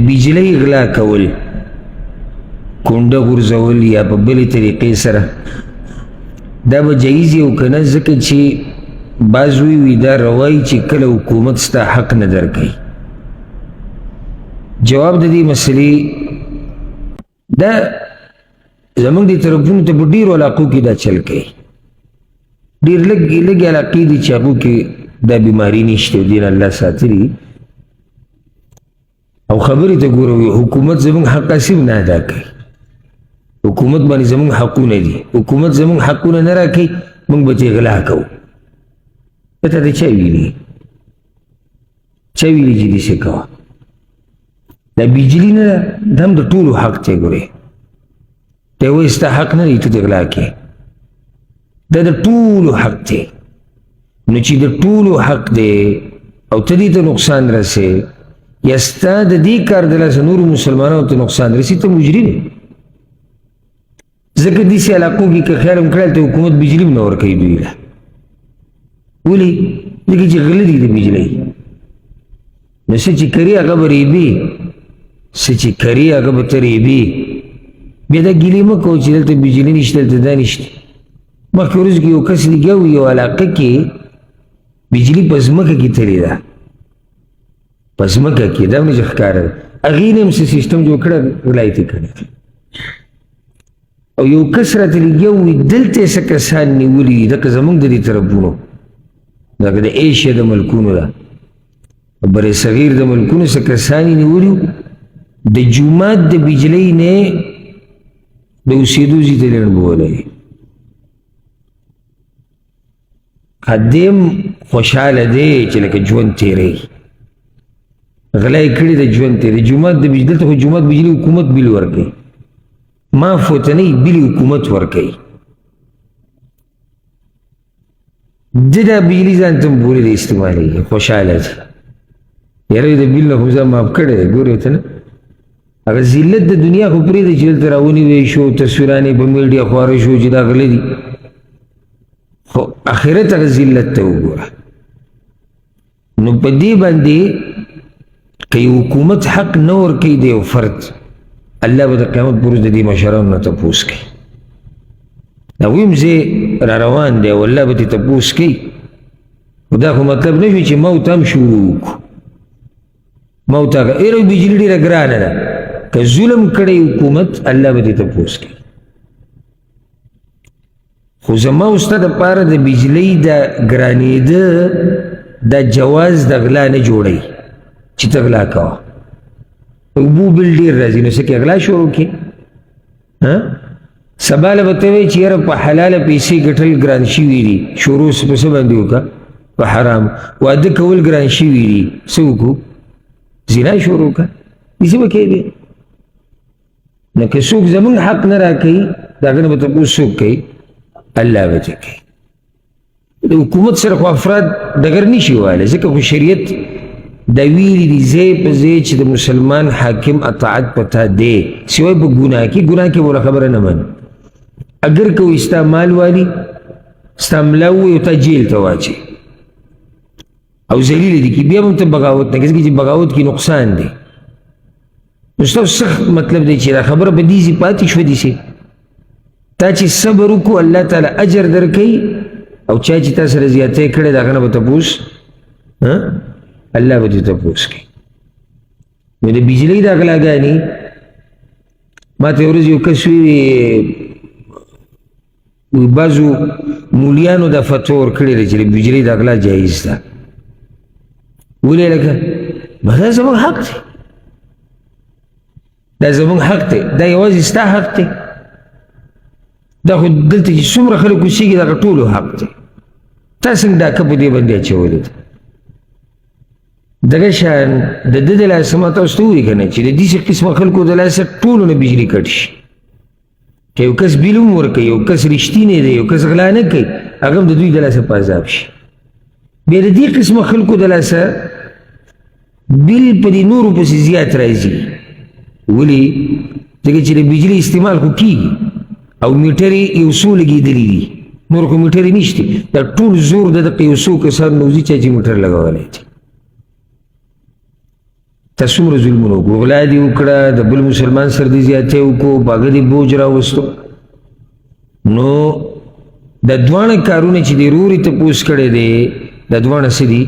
بجلی غلا کول کونډه غورځول یا په بلې طریقې سره دا به جایز یو که نه ځکه چې بعض وی دا روایي چې کله حکومت ستا حق نه درکوي جواب د دې مسلې دا زمونږ دې طرفونو ته په ډېرو علاقو کې دا چل کوي ډېر لږ علاقې دي چې هغو کې دا بیماري نشته دین الله ساتلي او خبرې ته ګوره حکومت زمونږ حق اسیم نه ادا کوي حکومت باندې زمونږ حقونه دي حکومت زمونږ حقونه نه راکوي موږ به ترې غلا کوو پته دی چا ویلي چې داسې کوه دا بجلي نه ده دا هم د ټولو حق دی ګورې ته وایي ستا حق نه دی ته دې غلا کوې دا د ټولو حق دی نو چې د ټولو حق دی او ته دې ته نقصان رسې یا ستا د دې کار د لاسه نورو مسلمانانو ته نقصان رسي ته مجرم ځکه داسې علاقو کې که خیال هم کړی ته حکومت بجلي هم نه ورکوي دوی له ولې ځکه چې غله دي د بجلۍ نو څه چې کري هغه به ریبي څه چې کري هغه به ته ریبي بیا دا ګیلې مه کوه چې دلته بجلي نشته دلته دا نشته مخکې ورځ کې یو کس لګیا و یو علاقه کې بجلي په ځمکه کې تلې ده په ځمکه کې دا هم نه چې ښکاره ده هغې نه هم څه سیسټم جوړ کړی غلا یې کړی او یو کس راته لګیا وي دلته یې څه کسان نیولي دي لکه زمونږ د دې طرفونو لکه د ایشیا د ملکونو ده بر صغیر د ملکونو څه کسان یې نیولي د جومات د بجلۍ نه د اوسېدو ځای ته لړبولی خدیم خوشحاله دی چې لکه ژوند تېروي غلا یې کړې د ژوند تېروي جومات د بجلۍ دلته خو جومات بجلي حکومت بیل ورکوي معاف ورته نه بیل حکومت ورکوي ده دا بجلي ځان ته هم بولې د استعمالېږي خوشحاله دی یاره د بیل نه خو ځان معاف کړی دی ګورې ورته نه هغه ذلت د دنیا خو پرېږده چې دلته راونیوی شو تصویران یې په میډیا خواره شو چې دا غله دي خو آخرت هغه ذلت ته وګوره نو په دې باندې که یو حکومت حق نه ورکوي د یو فرد الله به د قیامت پر ورځ د دې مشرانو نه تپوس کوي دا ویم زه را روان دی او الله به دې تپوس کوي خو دا خو مطلب نه شو چې موت هم شروع وکړو موت هغه ایره بجلي ډېره ګرانه ده که ظلم کړی حکومت الله به دې تپوس کوي خو زما او ستا دپاره د بجلۍ د ګرانېده دا جواز د غلا نه جوړوي چې ته غلا کوه اوبو بل ډېر راځي نو څه کې غلا شروع کړي سبا له به ته وایي چې یاره په حلاله پیسې ګټل ګران شوي دي شروع په څه باندې وکړه په حرام واده کول ګران شوي دي څه وکړو زنا شروع کړه داسې به کېدی نو که څوک زمونږ حق نه راکوي د هغه نه به تپوس څوک کوي الله به ته کوي د حکومت سره خو افراد ډګر نشي وهلی ځکه خو شریعت دا ویلي دي ځای په ځای چې د مسلمان حاکم اطاعت پتا دی سوای په ګناه کې وله خبره نه مني اگر که ستا مال والي ستا ملا ووایي او تا جیل ته واچي او ذلیل دي کې بیا به هم ته بغاوت نه کوې چې بغاوت کې نقصان دی نو ستاسو سخت مطلب دی چې دا خبره به دې ځي پاتې شوه داسې تا چې صبر وکړو الله تعالی اجر درکوي او چا چې تا سره زیاتی کړی د هغه نه به تپوس الله به دې تپوس کوي نو د بجلۍ دا غلاګانې ما ته یو ورځ یو کس وی بعضو مولیانو دا فتوا ورکړې ده چې د بجلۍ دا غلا جایز ده ولې لکه دا زموږ حق دی دا زموږ حق دی دا یوازې ستا حق دی دا خو دلته چې څومره خلک اوسېږي دغه ټولو حق دی تا څنګه ډاکه په دې باندې اچولې ده دغه شان د ده د لاسه ما تاسو ته ووایي که نه چې د داسې قسمه خلکو د لاسه ټولو نه بجلي کټ شي که یو کس بیل هم ورکوي یو کس رښتینی دی یو کس غلا نه کوي هغه هم د دوی د لاسه په عذاب شي بیا د دې قسمه خلکو د لاسه بیل په دې نورو پسې زیات راځي ولې ځکه چې د بجلي استعمال خو کېږي او میټرې یو څو لګېدلي دي نور خو میټرې نشته دا ټول زور د دغه یو څو کسان نوځي چا چې میټر لګولی دی تا څومره ظلمونه وکړو، غلا دې وکړه، د بل مسلمان سره دې زیاتې وکړو، په هغه دې بوج راوستو. نو د دواړه کارونه چې دې رورې تپوس کړی دی د دواړه څه دي؟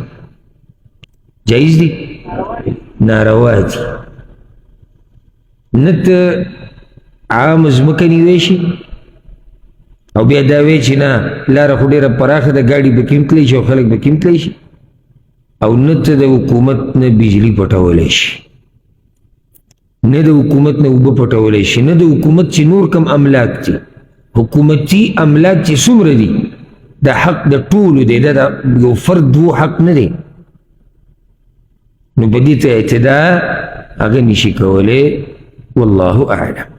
جایز دي؟ ناروا دي. نه ته عام ځمکه نیوی شي او بیا دا وایي چې نه لاره خو ډېره پراخه ده، ګاډي به کې هم تللی شي او خلک به کې هم تللی شي. او نه ته د حکومت نه بجلي پټولی شي، نه د حکومت نه اوبه پټولی شي، نه د حکومت چې نور کم املاک دي. حکومتي املاک چې څومره دي دا حق د ټولو دی، دا یو فرد وو حق نه دی. نو په دې ته اعتدا هغه نشي کولی. والله اعلم.